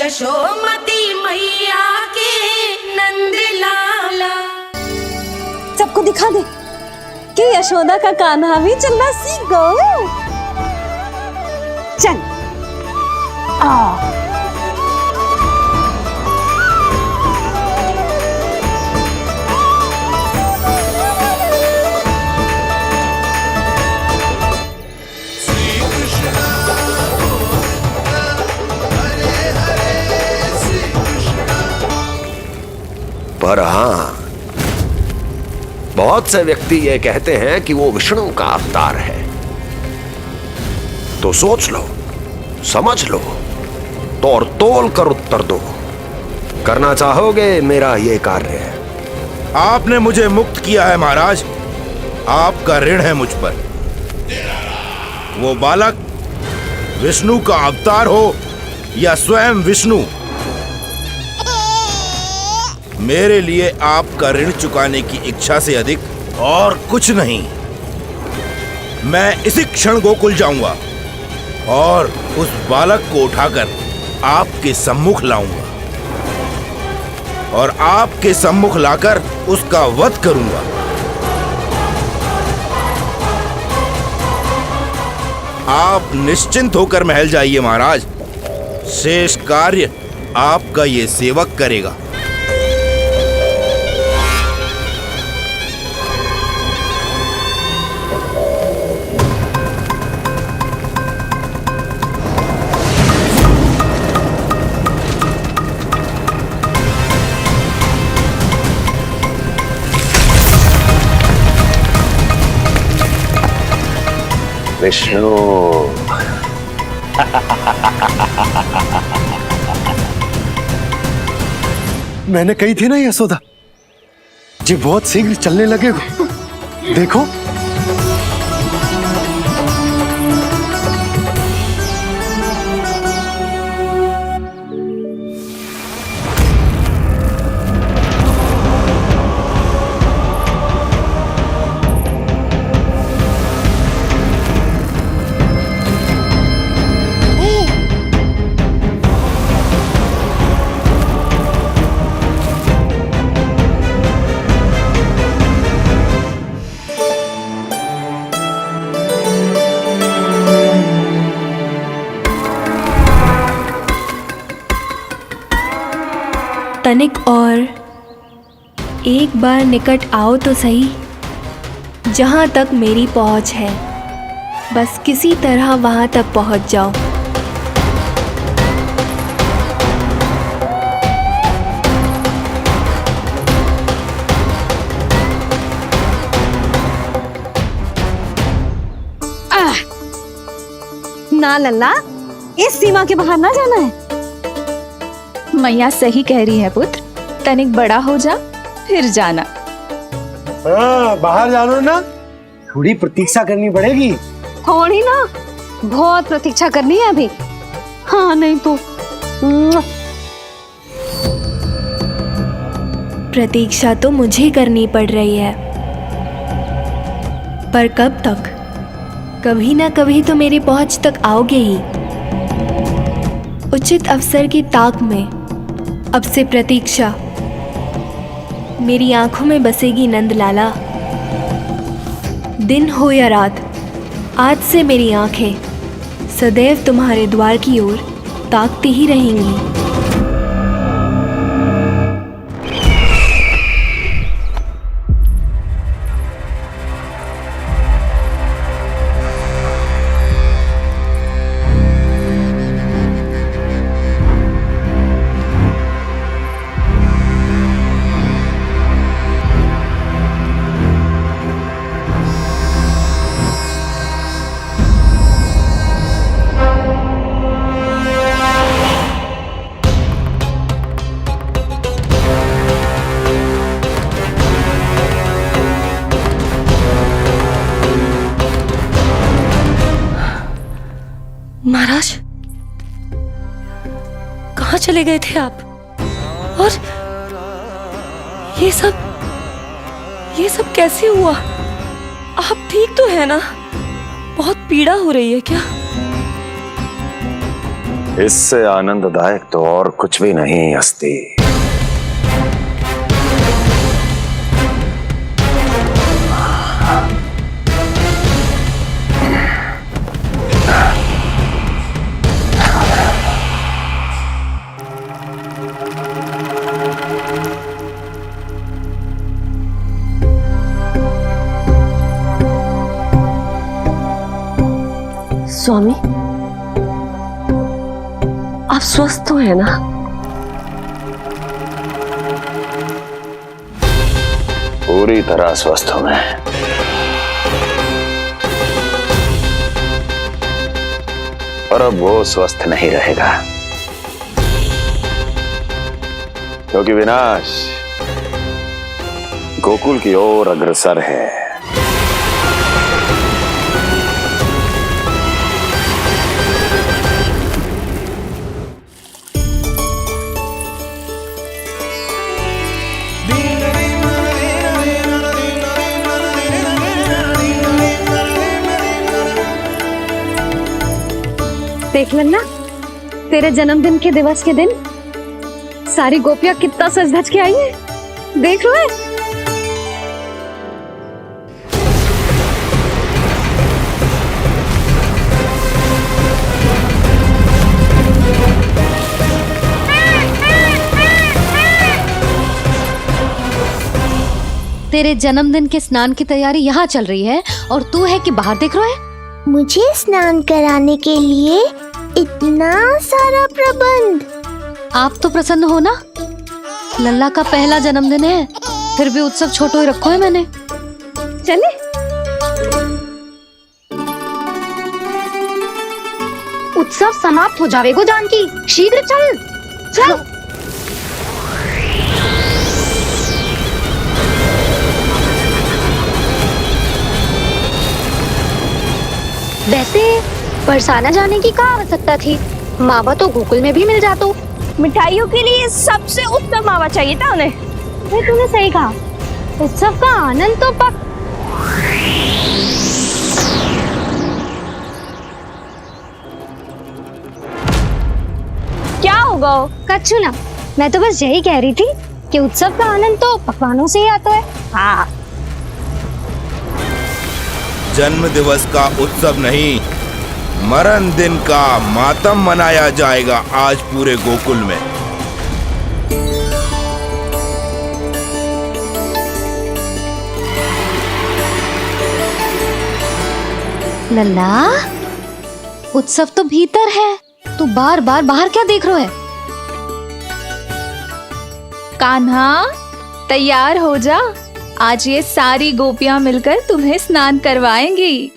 यशोमती मैया के नंद लाला। सबको दिखा दे कि यशोदा का कान्हा भी चलना सीख गो। चल आ पर हाँ, बहुत से व्यक्ति ये कहते हैं कि वो विष्णु का अवतार है। तो सोच लो, समझ लो, तोड़ तोल कर उत्तर दो। करना चाहोगे मेरा ये कार्य? आपने मुझे मुक्त किया है महाराज, आपका ऋण है मुझ पर। वो बालक विष्णु का अवतार हो या स्वयं विष्णु, मेरे लिए आपका ऋण चुकाने की इच्छा से अधिक और कुछ नहीं। मैं इसी क्षण गोकुल जाऊंगा और उस बालक को उठाकर आपके सम्मुख लाऊंगा और आपके सम्मुख लाकर उसका वध करूंगा। आप निश्चिंत होकर महल जाइए महाराज, शेष कार्य आपका ये सेवक करेगा। विष्णु मैंने कही थी ना यशोदा जी, बहुत शीघ्र चलने लगेगा। देखो तनिक और एक बार निकट आओ तो सही, जहाँ तक मेरी पहुँच है, बस किसी तरह वहाँ तक पहुँच जाओ। ना लल्ला, इस सीमा के बाहर ना जाना है। मैया सही कह रही है पुत्र, तनिक बड़ा हो जा फिर जाना। हाँ, बाहर जानो ना, थोड़ी प्रतीक्षा करनी पड़ेगी। थोड़ी ना, बहुत प्रतीक्षा करनी है अभी। हाँ नहीं तो प्रतीक्षा तो मुझे करनी पड़ रही है, पर कब तक? कभी ना कभी तो मेरी पहुंच तक आओगे ही। उचित अवसर की ताक में अब से प्रतीक्षा। मेरी आंखों में बसेगी नंद लाला। दिन हो या रात, आज से मेरी आंखें सदैव तुम्हारे द्वार की ओर ताकती ही रहेंगी। महाराज, कहाँ चले गए थे आप? और ये सब कैसे हुआ? आप ठीक तो है ना? बहुत पीड़ा हो रही है क्या? इससे आनंददायक तो और कुछ भी नहीं हस्ती। स्वामी, आप स्वस्थ तो है ना? पूरी तरह स्वस्थ हूं मैं। और अब वो स्वस्थ नहीं रहेगा, क्योंकि विनाश गोकुल की ओर अग्रसर है। देख लेना, तेरे जन्मदिन के दिवस के दिन सारी गोपियां कितना सज धज के आई हैं। देख लो है। तेरे जन्मदिन के स्नान की तैयारी यहाँ चल रही है और तू है कि बाहर देख रहा है। मुझे स्नान कराने के लिए इतना सारा प्रबंध। आप तो प्रसन्न हो ना, लल्ला का पहला जन्मदिन है, फिर भी उत्सव छोटो ही रखो है मैंने। चले उत्सव समाप्त हो जाएगा जानकी, शीघ्र चल चल। वैसे बरसाना जाने की क्या आवश्यकता थी? मावा तो गोकुल में भी मिल जातो। मिठाइयों के लिए सबसे उत्तम मावा चाहिए था उन्हें। तूने सही कहा, उत्सव का आनंद तो पक। क्या होगा? कच्छू ना, मैं तो बस यही कह रही थी कि उत्सव का आनंद तो पकवानों से ही आता है। हाँ, जन्म दिवस का उत्सव नहीं, मरण दिन का मातम मनाया जाएगा आज पूरे गोकुल में। लल्ला, उत्सव तो भीतर है, तू बार बार बाहर क्या देख रहा है? कान्हा, तैयार हो जा, आज ये सारी गोपियां मिलकर तुम्हें स्नान करवाएंगी।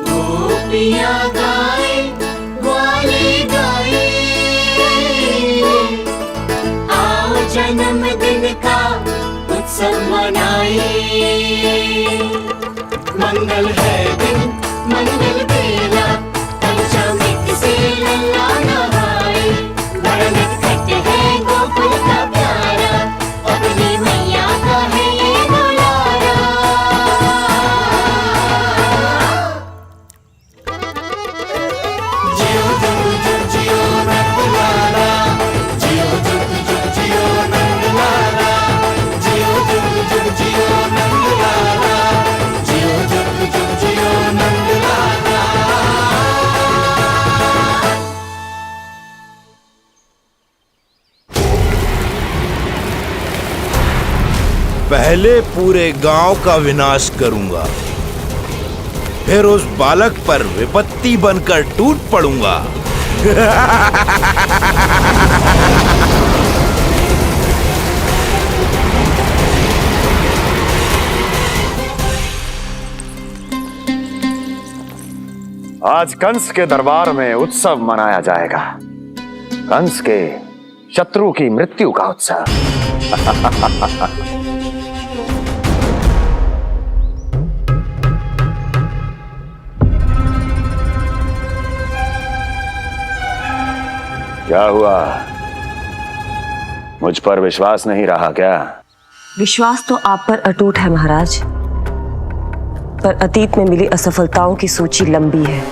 गोपियां गाए ग्वाले गाए, आओ जन्मदिन का उत्सव मनाए। मंगल है दिन मंगल बेला, पंचामृत से लल्ला नहाए। बड़ा नटखट है गोकुल का प्यारा, अपनी मैया का है ये दुलारा। जियो जुग जुग जियो नंदलाला, जियो जुग जुग जियो नंदलाला, जियो जुग जुग जियो नंदलाला, जियो जुग जुग जियो नंदलाला। पहले पूरे गांव का विनाश करूंगा, फिर उस बालक पर विपत्ति बनकर टूट पड़ूंगा। आज कंस के दरबार में उत्सव मनाया जाएगा, कंस के शत्रु की मृत्यु का उत्सव। क्या हुआ? मुझ पर विश्वास नहीं रहा क्या? विश्वास तो आप पर अटूट है महाराज, पर अतीत में मिली असफलताओं की सूची लंबी है।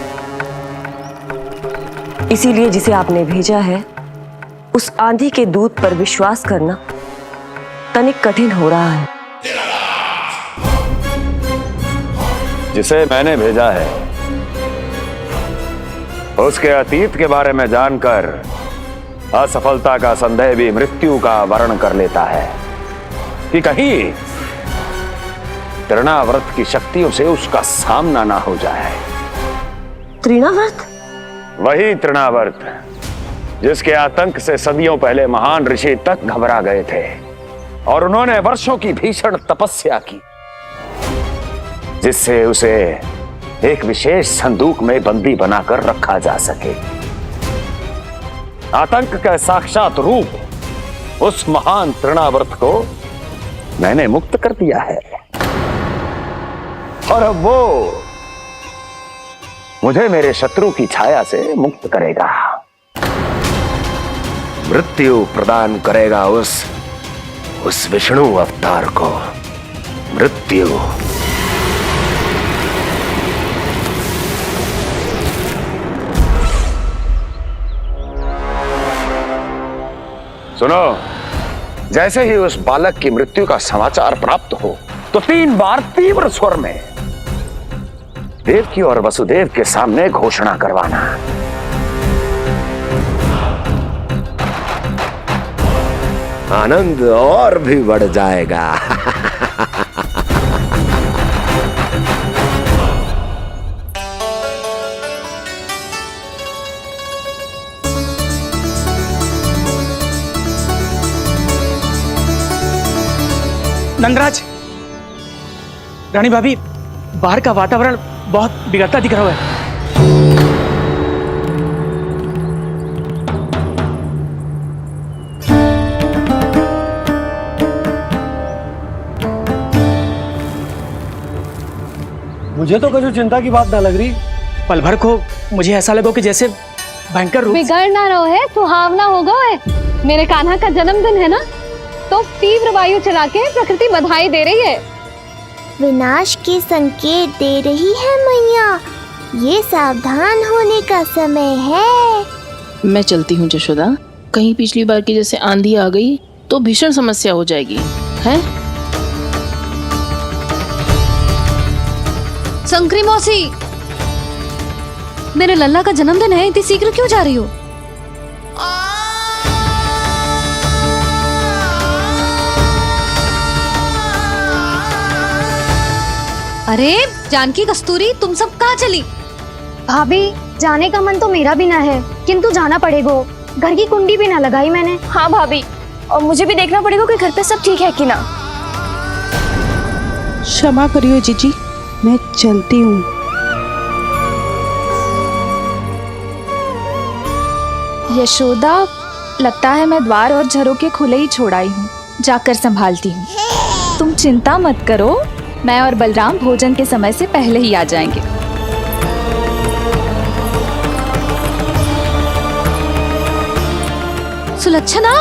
इसीलिए जिसे आपने भेजा है उस आंधी के दूत पर विश्वास करना तनिक कठिन हो रहा है। जिसे मैंने भेजा है उसके अतीत के बारे में जानकर असफलता का संदेह भी मृत्यु का वर्ण कर लेता है कि कहीं तृणाव्रत की शक्तियों से उसका सामना ना हो जाए। तृणाव्रत? वही तृणाव्रत जिसके आतंक से सदियों पहले महान ऋषि तक घबरा गए थे और उन्होंने वर्षों की भीषण तपस्या की, जिससे उसे एक विशेष संदूक में बंदी बनाकर रखा जा सके। आतंक का साक्षात रूप उस महान तृणाव्रत को मैंने मुक्त कर दिया है और अब वो मुझे मेरे शत्रु की छाया से मुक्त करेगा, मृत्यु प्रदान करेगा उस विष्णु अवतार को। मृत्यु सुनो, जैसे ही उस बालक की मृत्यु का समाचार प्राप्त हो तो 3 बार तीव्र स्वर में देवकी और वसुदेव के सामने घोषणा करवाना। आनंद और भी बढ़ जाएगा। नंदराज, रानी भाभी, बाहर का वातावरण बहुत बिगड़ता दिख रहा है। मुझे तो कुछ चिंता की बात ना लग रही। पल भर को मुझे ऐसा लगा कि जैसे भयंकर रूप। बिगड़ ना रहो है, सुहावना होगा है। मेरे कान्हा का जन्मदिन है ना, तो तीव्र वायु चला के प्रकृति बधाई दे रही है। विनाश के संकेत दे रही है मैया, ये सावधान होने का समय है। मैं चलती हूँ जशोदा, कहीं पिछली बार की जैसे आंधी आ गई तो भीषण समस्या हो जाएगी, है? संक्री मौसी, मेरे लल्ला का जन्मदिन है, इतनी शीघ्र क्यों जा रही हो? अरे जानकी, कस्तूरी, तुम सब कहाँ चली? भाभी, जाने का मन तो मेरा भी ना है, किंतु जाना पड़ेगा। घर की कुंडी भी ना लगाई मैंने। हाँ भाभी, और मुझे भी देखना पड़ेगा कि घर पे सब ठीक है कि ना। क्षमा करियो जीजी, मैं चलती हूँ। यशोदा, लगता है मैं द्वार और झरोके खुले ही छोड़ आई हूँ, जाकर संभालती हूँ। तुम चिंता मत करो, मैं और बलराम भोजन के समय से पहले ही आ जाएंगे। सुलक्षणा,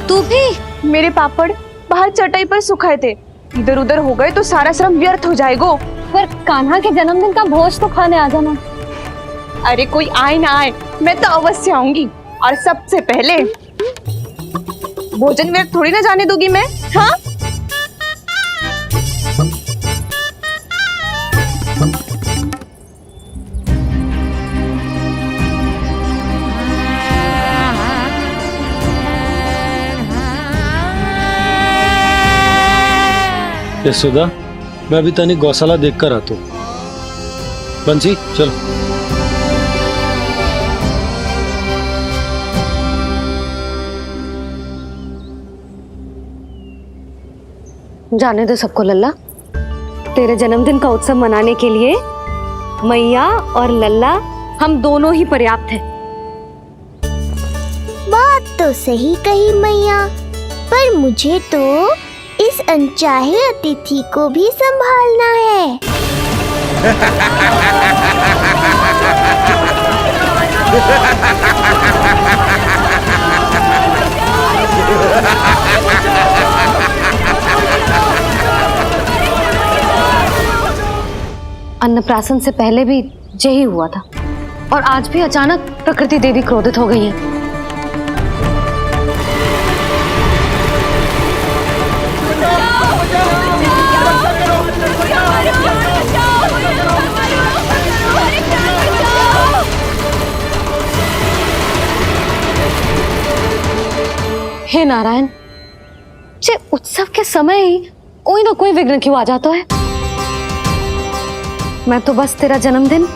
तू भी? मेरे पापड़ बाहर चटाई पर सुखाए थे, इधर उधर हो गए तो सारा श्रम व्यर्थ हो जाएगा। पर कान्हा के जन्मदिन का भोज तो खाने आ जाना। अरे कोई आए ना आए, मैं तो अवश्य आऊंगी, और सबसे पहले भोजन व्यर्थ थोड़ी ना जाने दूंगी मैं। हाँ, यशोदा, मैं अभी तनिक गौशाला देख कर आता हूँ। बंसी, चलो। जाने दो सबको लल्ला, तेरे जन्मदिन का उत्सव मनाने के लिए मैया और लल्ला हम दोनों ही पर्याप्त हैं। बात तो सही कही मैया, पर मुझे तो इस अनचाहे अतिथि को भी संभालना है। अन्नप्राशन से पहले भी यही हुआ था और आज भी अचानक प्रकृति देवी क्रोधित हो गई है। हे नारायण, जे उत्सव के समय ही कोई ना कोई विघ्न क्यों आ जाता है। मैं तो बस तेरा जन्मदिन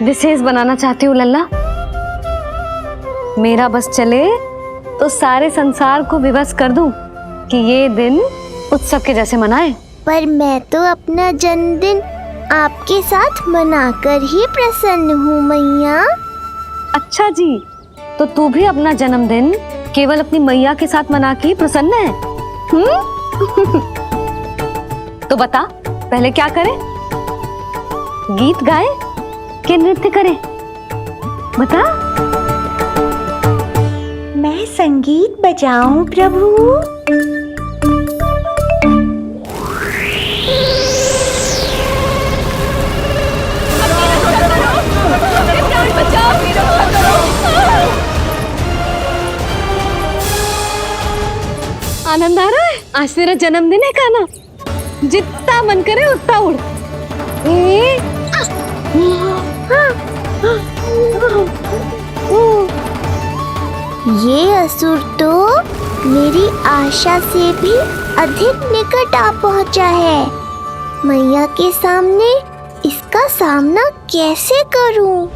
विशेष बनाना चाहती हूँ लल्ला। मेरा बस चले तो सारे संसार को विवश कर दूं कि ये दिन उत्सव के जैसे मनाए। पर मैं तो अपना जन्मदिन आपके साथ मनाकर ही प्रसन्न हूँ मैया। अच्छा जी, तो तू भी अपना जन्मदिन केवल अपनी मैया के साथ मना के ही प्रसन्न है? तो बता, पहले क्या करें? गीत गाए कि नृत्य करें? बता। मैं संगीत बजाऊं प्रभु? आनंद आ रहा है? आज तेरा जन्मदिन है कान्हा, जितना मन करे उतना उड़। ये असुर तो मेरी आशा से भी अधिक निकट आ पहुंचा है। मैया के सामने इसका सामना कैसे करूं?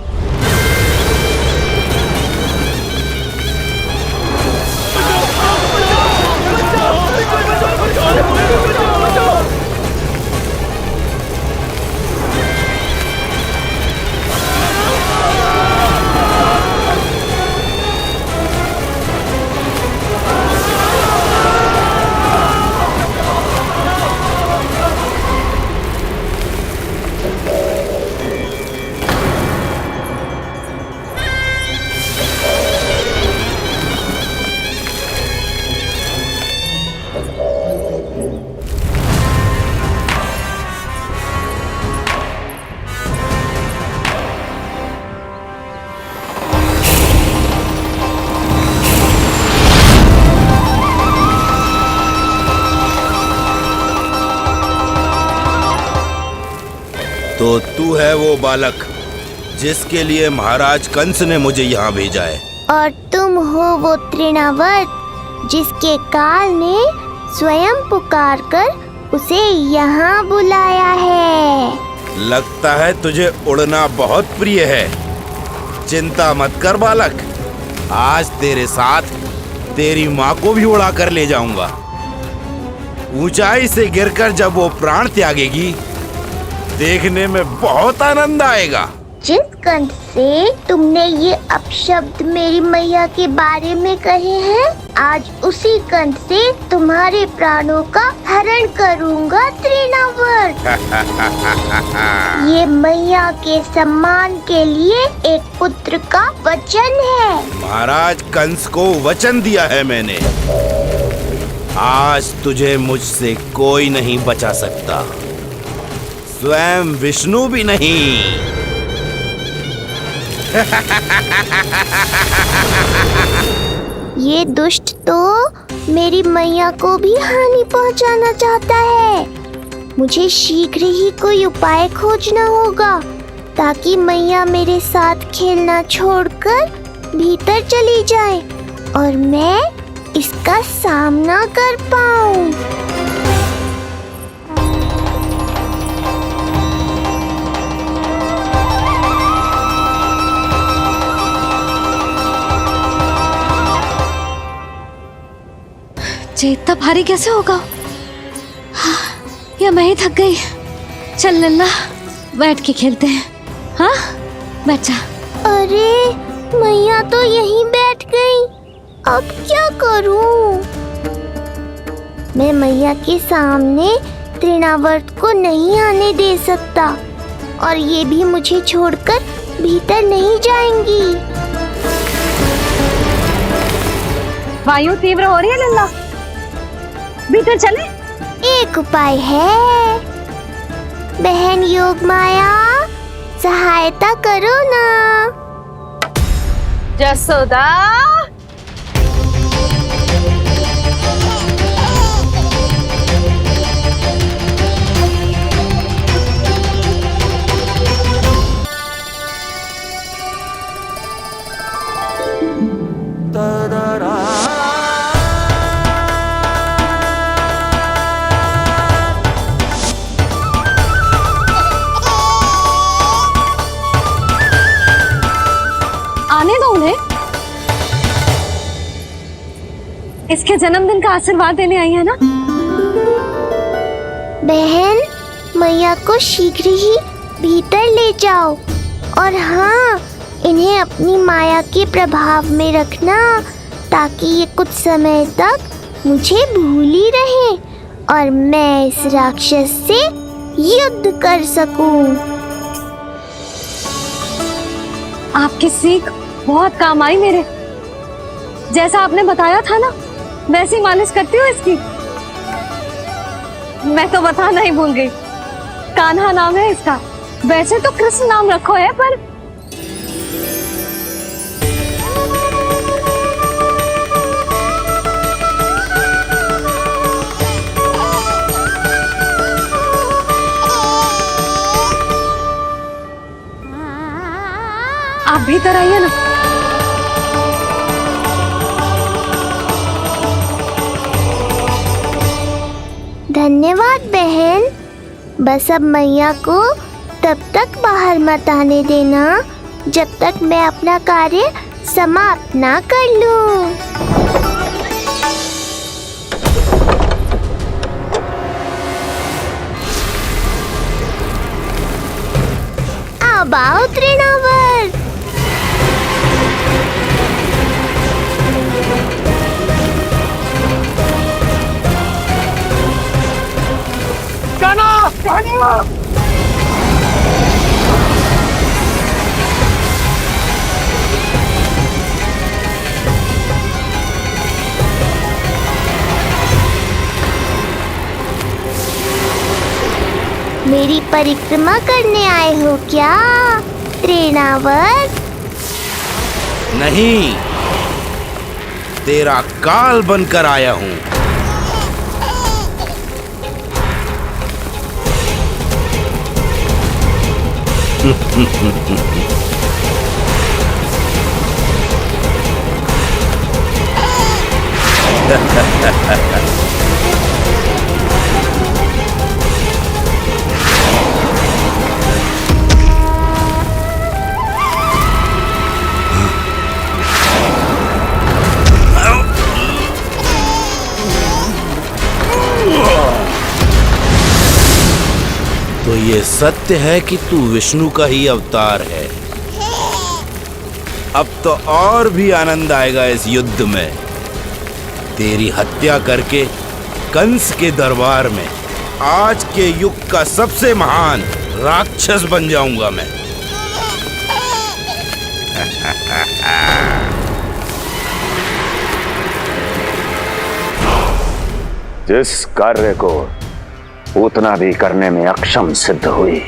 तो तू है वो बालक जिसके लिए महाराज कंस ने मुझे यहाँ भेजा है। और तुम हो वो तृणावर्त जिसके काल ने स्वयं पुकार कर उसे यहाँ बुलाया है। लगता है तुझे उड़ना बहुत प्रिय है। चिंता मत कर बालक, आज तेरे साथ तेरी माँ को भी उड़ा कर ले जाऊंगा। ऊंचाई से गिरकर जब वो प्राण त्यागेगी, देखने में बहुत आनंद आएगा। जिस कंठ से तुमने ये अपशब्द मेरी मैया के बारे में कहे हैं, आज उसी कंठ से तुम्हारे प्राणों का हरण करूंगा तृणावर्त। ये मैया के सम्मान के लिए एक पुत्र का वचन है। महाराज कंस को वचन दिया है मैंने। आज तुझे मुझसे कोई नहीं बचा सकता, स्वयं विष्णु भी नहीं। ये दुष्ट तो मेरी मैया को भी हानि पहुंचाना चाहता है। मुझे शीघ्र ही कोई उपाय खोजना होगा ताकि मैया मेरे साथ खेलना छोड़कर भीतर चली जाए और मैं इसका सामना कर पाऊं। इतना भारी कैसे होगा? या मैं ही थक गई? चल लल्ला, बैठ के खेलते हैं। हाँ, बैठ जा। अरे मैया तो यहीं बैठ गई, अब क्या करूं? मैं मैया के सामने तृणावर्त को नहीं आने दे सकता और ये भी मुझे छोड़कर भीतर नहीं जाएंगी। वायु तीव्र हो रही है लल्ला, भीतर चले। एक उपाय है, बहन योग माया, सहायता करो ना। जसोदा, आने दो उन्हें। इसके जन्मदिन का आशीर्वाद देने आई है ना। बहन, मैया को शीघ्र ही भीतर ले जाओ, और हाँ, इन्हें अपनी माया के प्रभाव में रखना, ताकि ये कुछ समय तक मुझे भूली रहे और मैं इस राक्षस से युद्ध कर सकूं। आपकी सीख बहुत काम आई मेरे। जैसा आपने बताया था ना, वैसी मालिश करती हूँ इसकी। मैं तो बताना ही भूल गई, कान्हा नाम है इसका। वैसे तो कृष्ण नाम रखो है, पर आप भीतर आइए ना। धन्यवाद बहन। बस अब मैया को तब तक बाहर मत आने देना जब तक मैं अपना कार्य समाप्त ना कर लूं। अब आओ तृणावर। मेरी परिक्रमा करने आए हो क्या तृणावर? नहीं, तेरा काल बनकर आया हूँ। तो ये सत्य है कि तू विष्णु का ही अवतार है। अब तो और भी आनंद आएगा इस युद्ध में। तेरी हत्या करके कंस के दरबार में आज के युग का सबसे महान राक्षस बन जाऊंगा मैं। जिस कार्य को उतना भी करने में अक्षम सिद्ध हुई,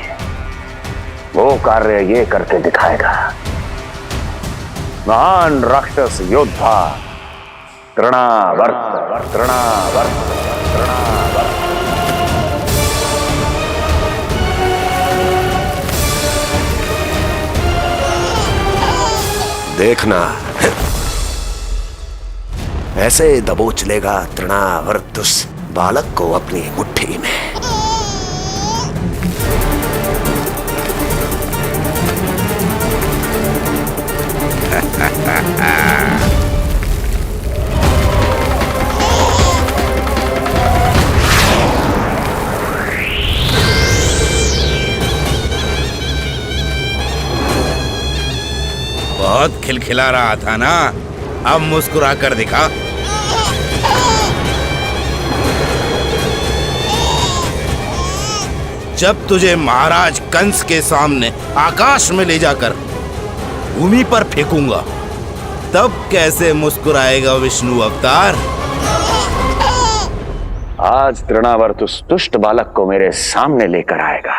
वो कार्य ये करके दिखाएगा। महान राक्षस योद्धा तृणावर्त, तृणावर्त, तृणावर्त। देखना, ऐसे दबोच लेगा तृणावर्त उस बालक को अपनी मुट्ठी में। बहुत खिलखिला रहा था ना, अब मुस्कुरा कर दिखा। जब तुझे महाराज कंस के सामने आकाश में ले जाकर भूमि पर फेंकूंगा, तब कैसे मुस्कुराएगा विष्णु अवतार? आज तृणावर्त उस दुष्ट बालक को मेरे सामने लेकर आएगा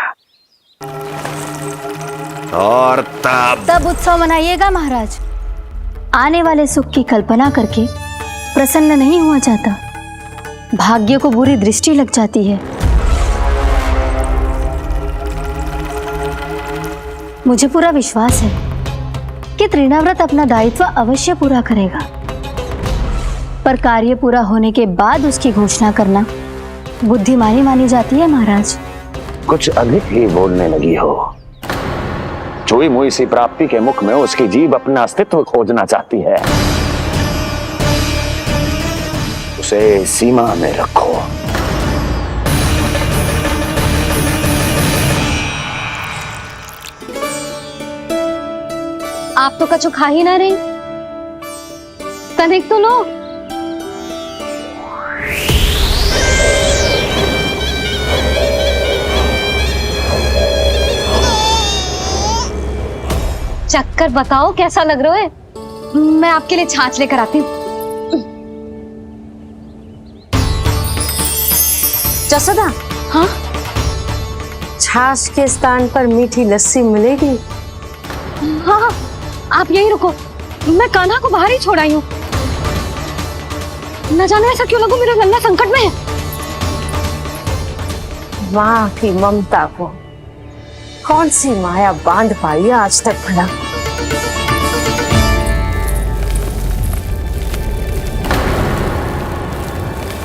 और तब उत्सव मनाइएगा महाराज। आने वाले सुख की कल्पना करके प्रसन्न नहीं हुआ जाता, भाग्य को बुरी दृष्टि लग जाती है। मुझे पूरा विश्वास है कि तृणाव्रत अपना दायित्व अवश्य पूरा करेगा, पर कार्य पूरा होने के बाद उसकी घोषणा करना बुद्धिमानी मानी जाती है महाराज। कुछ अधिक ही बोलने लगी हो। चुई मुई सी प्राप्ति के मुख में उसकी जीभ अपना अस्तित्व खोजना चाहती है। उसे सीमा में रखो। आप तो कछु खा ही ना रही, तनिक तो लो। चक्कर बताओ कैसा लग रहा है? मैं आपके लिए छाछ लेकर आती हूँ। जसोदा, हाँ, छाछ के स्थान पर मीठी लस्सी मिलेगी। हाँ हाँ, आप यहीं रुको, मैं कान्हा को बाहर ही छोड़ आई हूँ। न जाने ऐसा क्यों लगो मेरा लल्ला संकट में है। माँ की ममता को कौन सी माया बांध पाई है आज तक भला?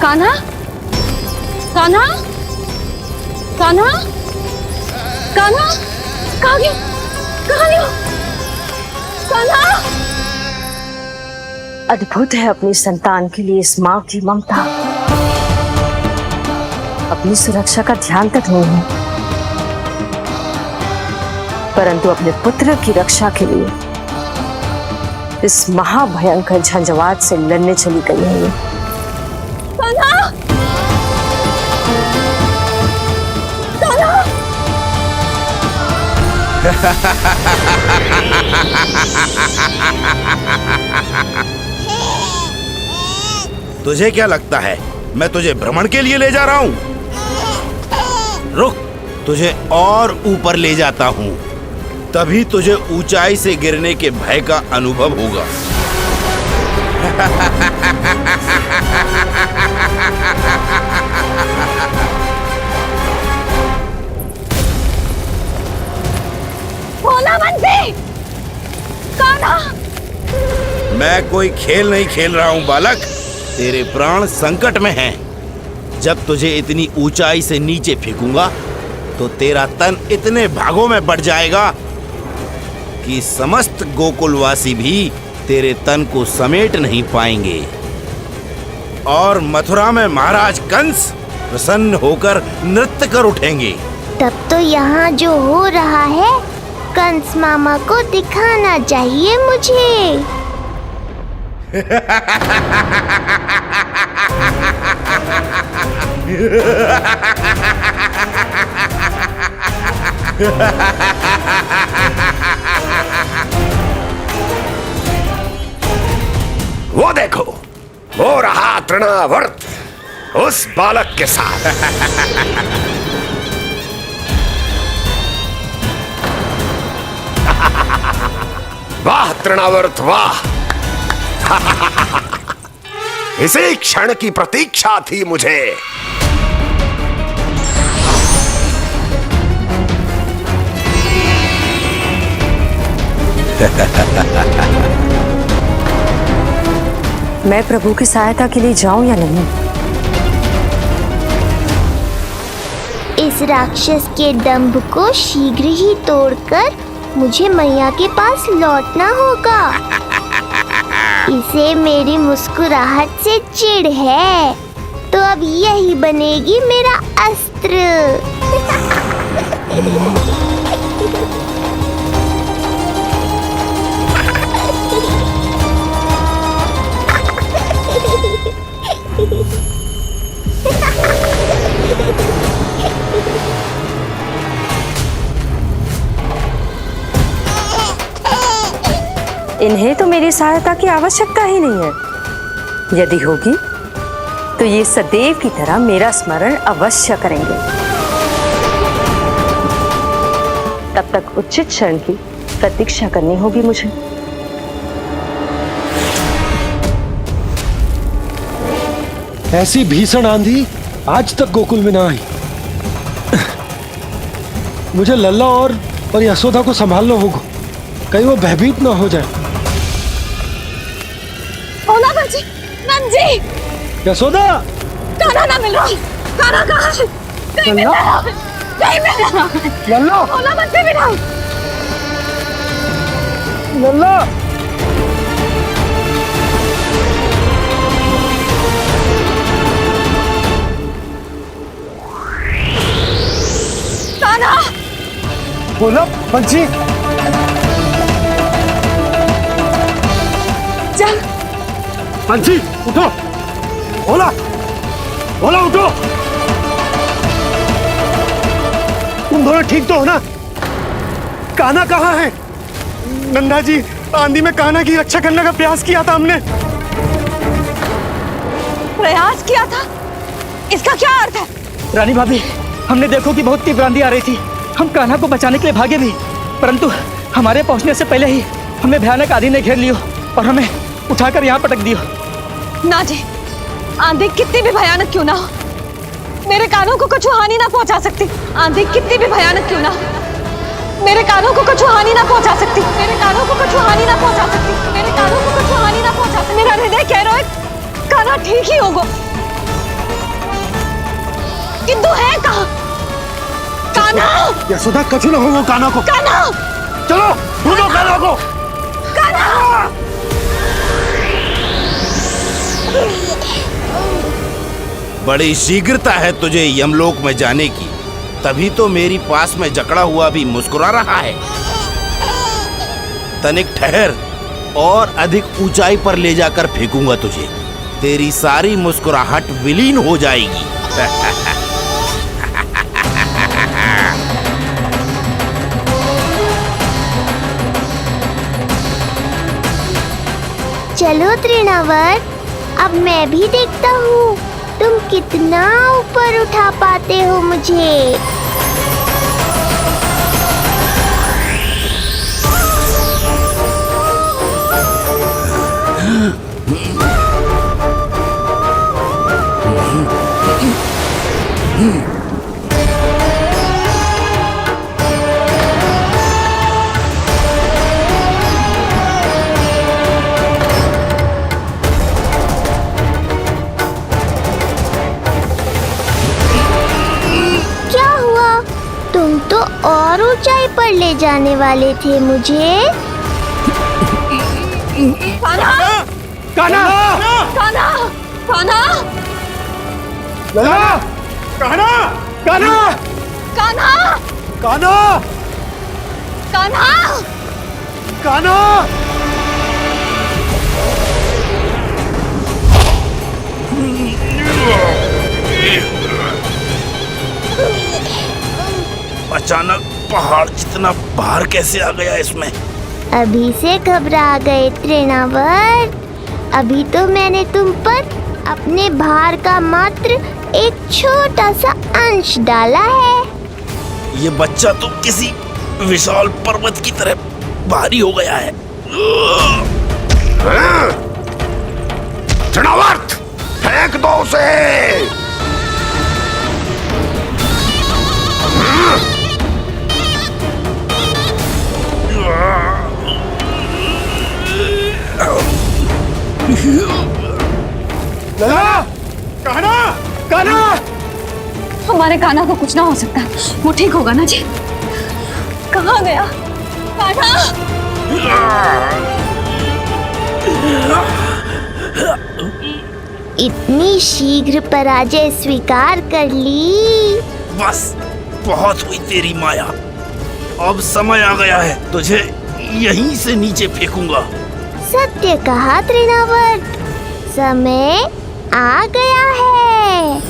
कान्हा, कान्हा, कान्हा, कान्हा, कहाँ गया? कहाँ गया? कान्हा! अद्भुत है अपनी संतान के लिए इस माँ की ममता। अपनी सुरक्षा का ध्यान तक नहीं है, परंतु अपने पुत्र की रक्षा के लिए इस महाभयंकर झंझावात से लड़ने चली गई है। कान्हा! कान्हा! तुझे क्या लगता है मैं तुझे भ्रमण के लिए ले जा रहा हूँ? रुक, तुझे और ऊपर ले जाता हूँ, तभी तुझे ऊंचाई से गिरने के भय का अनुभव होगा। भोला बंसी! कान्हा! मैं कोई खेल नहीं खेल रहा हूँ बालक, तेरे प्राण संकट में हैं। जब तुझे इतनी ऊंचाई से नीचे फेंकूंगा तो तेरा तन इतने भागों में बढ़ जाएगा कि समस्त गोकुलवासी भी तेरे तन को समेट नहीं पाएंगे और मथुरा में महाराज कंस प्रसन्न होकर नृत्य कर उठेंगे। तब तो यहाँ जो हो रहा है कंस मामा को दिखाना चाहिए मुझे। वो देखो, वो रहा तृणावर्त उस बालक के साथ। वाह तृणावर्त वाह! इसी क्षण की प्रतीक्षा थी मुझे। मैं प्रभु की सहायता के लिए जाऊं या नहीं? इस राक्षस के दंभ को शीघ्र ही तोड़कर मुझे मैया के पास लौटना होगा। इसे मेरी मुस्कुराहट से चिढ़ है, तो अब यही बनेगी मेरा अस्त्र। इन्हें तो मेरी सहायता की आवश्यकता ही नहीं है। यदि होगी तो ये सदैव की तरह मेरा स्मरण अवश्य करेंगे। तब तक उचित क्षण की प्रतीक्षा करनी होगी मुझे। ऐसी भीषण आंधी आज तक गोकुल में ना आई। मुझे लल्ला और यशोदा को संभालना होगा, कहीं वो भयभीत ना हो जाए। ओला बंजी, नंजी, यशोदा, कान्हा ना मिल रहा। कान्हा कहाँ है? कहीं मिल रहा, कहीं मिल रहा। लल्ला, ओला बंजी मिला। लल्ला, कान्हा, ओला बंजी, चल बंजी उठो। ओला, ओला उठो। तुम दोनों ठीक तो हो ना? कान्हा कहाँ है? नंदा जी, आंधी में कान्हा की रक्षा करने का प्रयास किया था हमने। प्रयास किया था? इसका क्या अर्थ है? रानी भाभी, हमने देखो कि बहुत तीव्र आंधी आ रही थी। हम कान्हा को बचाने के लिए भागे भी, परंतु हमारे पहुंचने से पहले ही हमें भयानक आंधी ने घेर लियो और हमें उठाकर यहाँ पटक दियो। ना जी, आंधी कितनी भी भयानक क्यों ना हो, मेरे कानों को कुछ हानि ना पहुंचा सकती। आंधी कितनी भी भयानक क्यों ना हो, मेरे कानों को कुछ हानि ना पहुंचा सकती। मेरे कानों को कुछ हानि ना पहुंचा सकती। मेरे कानों को कुछ हानि ना पहुंचा सकती। मेरा हृदय कह रहा है कान्हा ठीक ही होगा, किंतु है कहाँ? कान्हा! यशोदा, कछु ना हो वो कान्हा को। कान्हा! चलो ढूंढो कान्हा को। कान्हा! बड़ी शीघ्रता है तुझे यमलोक में जाने की, तभी तो मेरी पास में जकड़ा हुआ भी मुस्कुरा रहा है। तनिक ठहर, और अधिक ऊंचाई पर ले जाकर फेंकूंगा तुझे। तेरी सारी मुस्कुराहट विलीन हो जाएगी। चलो तृणावर्त, अब मैं भी देखता हूँ तुम कितना ऊपर उठा पाते हो मुझे। और ऊंचाई पर ले जाने वाले थे मुझे। कान्हा! कान्हा! कान्हा! कान्हा! लल्ला! कान्हा! कान्हा! कान्हा! कान्हा! कान्हा! कान्हा! अचानक पहाड़ जितना भार कैसे आ गया इसमें? अभी से घबरा गए तृणावर्त। अभी तो मैंने तुम पर अपने भार का मात्र एक छोटा सा अंश डाला है। ये बच्चा तो किसी विशाल पर्वत की तरह भारी हो गया है। तृणावर्त, फेंक दो उसे। कान्हा! कान्हा! हमारे कान्हा को कुछ ना हो सकता, वो ठीक होगा ना जी। कहाँ गया कान्हा? इतनी शीघ्र पराजय स्वीकार कर ली। बस बहुत हुई तेरी माया। अब समय आ गया है, तुझे यहीं से नीचे फेंकूंगा। सत्य कहा तृणावर्त, समय आ गया है।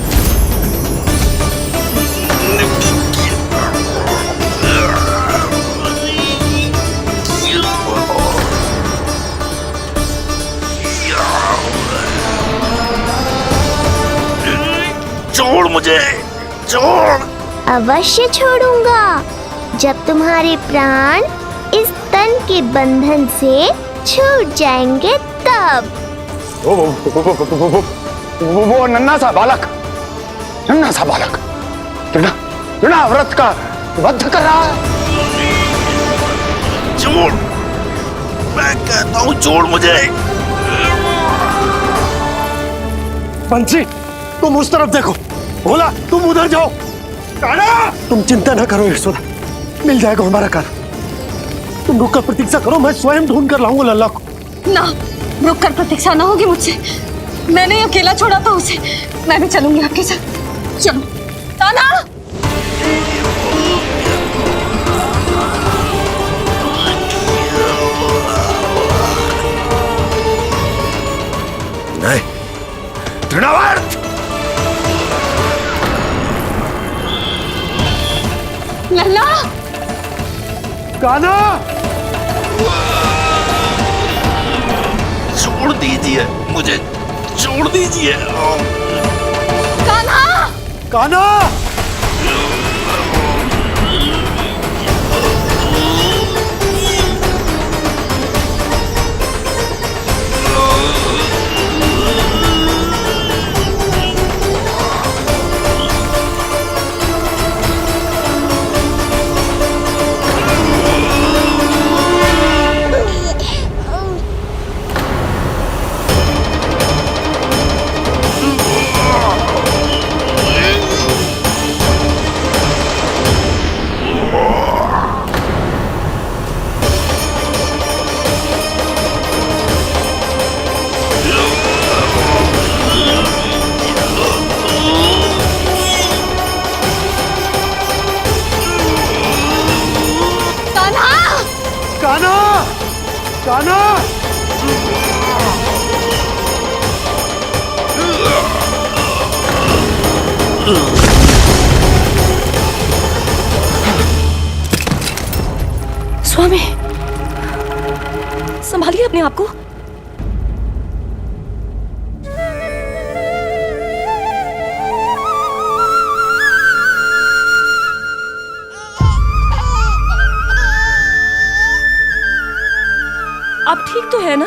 मुझे, छोड़। अवश्य छोड़ूंगा जब तुम्हारे प्राण इस तन के बंधन से छूट जाएंगे तब। वो नन्हा सा बालक व्रत का वध कर रहा है। छोड़, मैं कहता हूँ छोड़ मुझे। बंसी, तुम उस तरफ देखो। भोला, तुम उधर जाओ। कान्हा, तुम चिंता ना करो यशोदा, मिल जाएगा हमारा कान्हा। तुम रुक कर प्रतीक्षा करो, मैं स्वयं ढूंढ कर लाऊंगा लल्ला को। ना, रुक कर प्रतीक्षा ना होगी मुझसे। मैंने अकेला छोड़ा था उसे, मैं भी चलूंगी आपके साथ। चलो कान्हा। नहीं, तृणावर्त! लल्ला, कान्हा, छोड़ दीजिए मुझे, छोड़ दीजिए। कान्हा, कान्हा, कान्हा, कान्हा। स्वामी, संभालिए अपने आप को। आप ठीक तो है ना?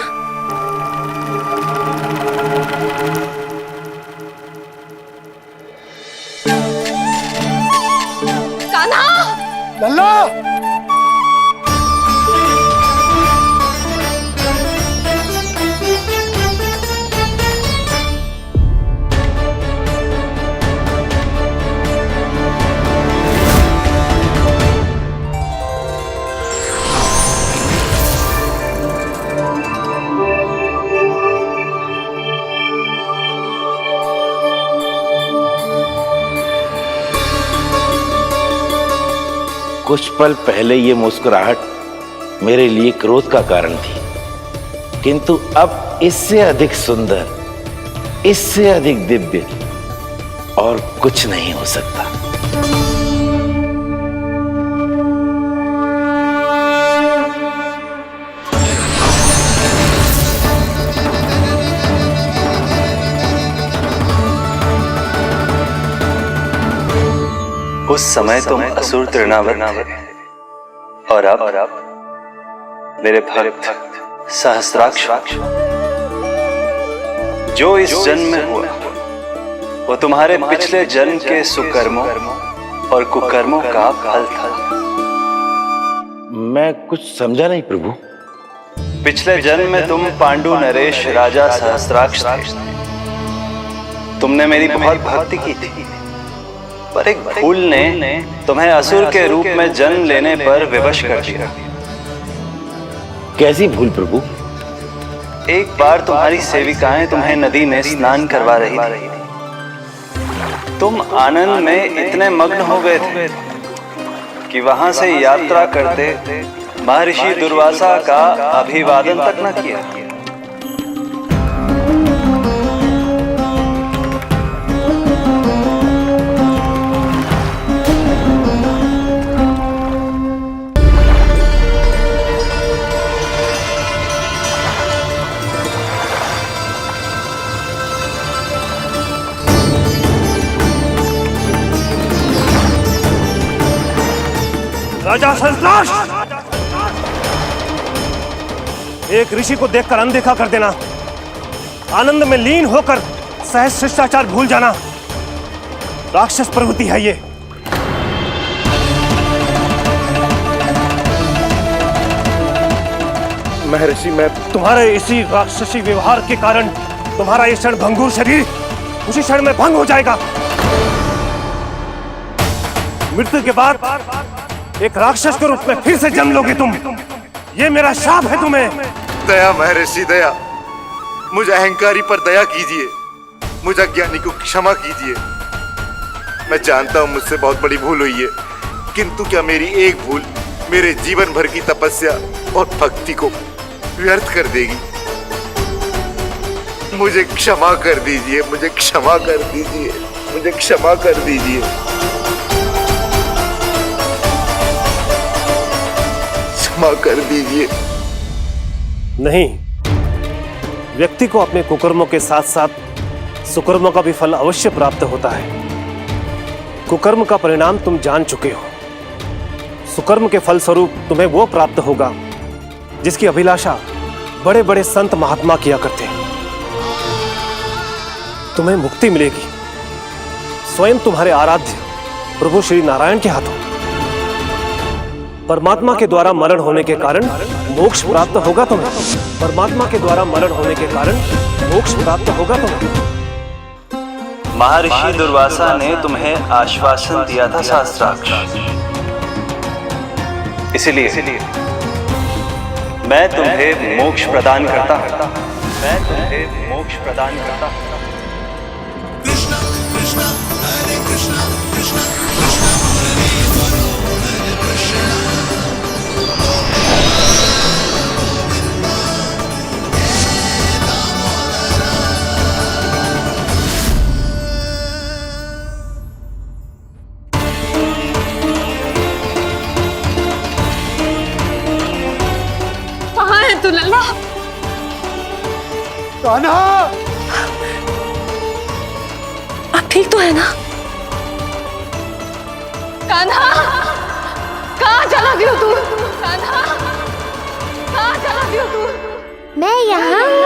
कान्हा, लल्ला, कुछ पल पहले ये मुस्कुराहट मेरे लिए क्रोध का कारण थी, किंतु अब इससे अधिक सुंदर, इससे अधिक दिव्य और कुछ नहीं हो सकता। उस समय तुम असुर तृणावर्त थे और अब मेरे भक्त सहस्राक्ष। जो इस जन्म में हुआ वो तुम्हारे पिछले जन्म के सुकर्मों और कुकर्मों का फल था। मैं कुछ समझा नहीं प्रभु। पिछले जन्म में तुम पांडु नरेश राजा सहस्राक्ष थे। तुमने मेरी बहुत भक्ति की थी, पर एक भूल ने तुम्हें असुर के रूप में जन्म लेने पर विवश कर दिया। कैसी भूल प्रभु? एक बार तुम्हारी सेविकाएं तुम्हें नदी में स्नान करवा रही थी। तुम आनंद में इतने मग्न हो गए थे कि वहां से यात्रा करते महर्षि दुर्वासा का अभिवादन तक न किया। राजा सरताश, एक ऋषि को देखकर अनदेखा कर देना, आनंद में लीन होकर सहज शिष्टाचार भूल जाना, राक्षस प्रवृत्ति है ये। महर्षि, मैं तुम्हारे इसी राक्षसी व्यवहार के कारण तुम्हारा ये क्षण भंगुर शरीर उसी क्षण में भंग हो जाएगा। मृत्यु के बाद एक राक्षस के रूप में फिर से जन्म लोगे तुम। ये मेरा शाप है तुम्हें। दया महर्षि दया, मुझे अहंकारी पर दया कीजिए, मुझे अज्ञानी को क्षमा कीजिए। मैं जानता हूँ मुझसे बहुत बड़ी भूल हुई है, किंतु क्या मेरी एक भूल मेरे जीवन भर की तपस्या और भक्ति को व्यर्थ कर देगी? मुझे क्षमा कर दीजिए, मुझे क्षमा कर दीजिए, मुझे क्षमा कर दीजिए। क्षमा कर दीजिए। नहीं, व्यक्ति को अपने कुकर्मों के साथ साथ सुकर्मों का भी फल अवश्य प्राप्त होता है। कुकर्म का परिणाम तुम जान चुके हो। सुकर्म के फल स्वरूप तुम्हें वो प्राप्त होगा जिसकी अभिलाषा बड़े बड़े संत महात्मा किया करते हैं। तुम्हें मुक्ति मिलेगी स्वयं तुम्हारे आराध्य प्रभु श्री नारायण के हाथों। परमात्मा के द्वारा मरण होने के कारण मोक्ष प्राप्त होगा तुम्हें। परमात्मा के द्वारा मरण होने के कारण मोक्ष प्राप्त होगा तुम्हें। महर्षि दुर्वासा ने तुम्हें आश्वासन दिया था शास्त्राक्ष, इसलिए मैं तुम्हें मोक्ष प्रदान करता हूं। मैं तुम्हें मोक्ष प्रदान करता हूं। कृष्णा कृष्णा हरे कृष्णा कृष्णा कृष्णा हरे कृष्णा। कहाँ है तू लल्ला? कान्हा, आप ठीक तो है ना? कान्हा, कहाँ चला गया तू? कान्हा, कहाँ चला गया तू? मैं यहाँ हूँ।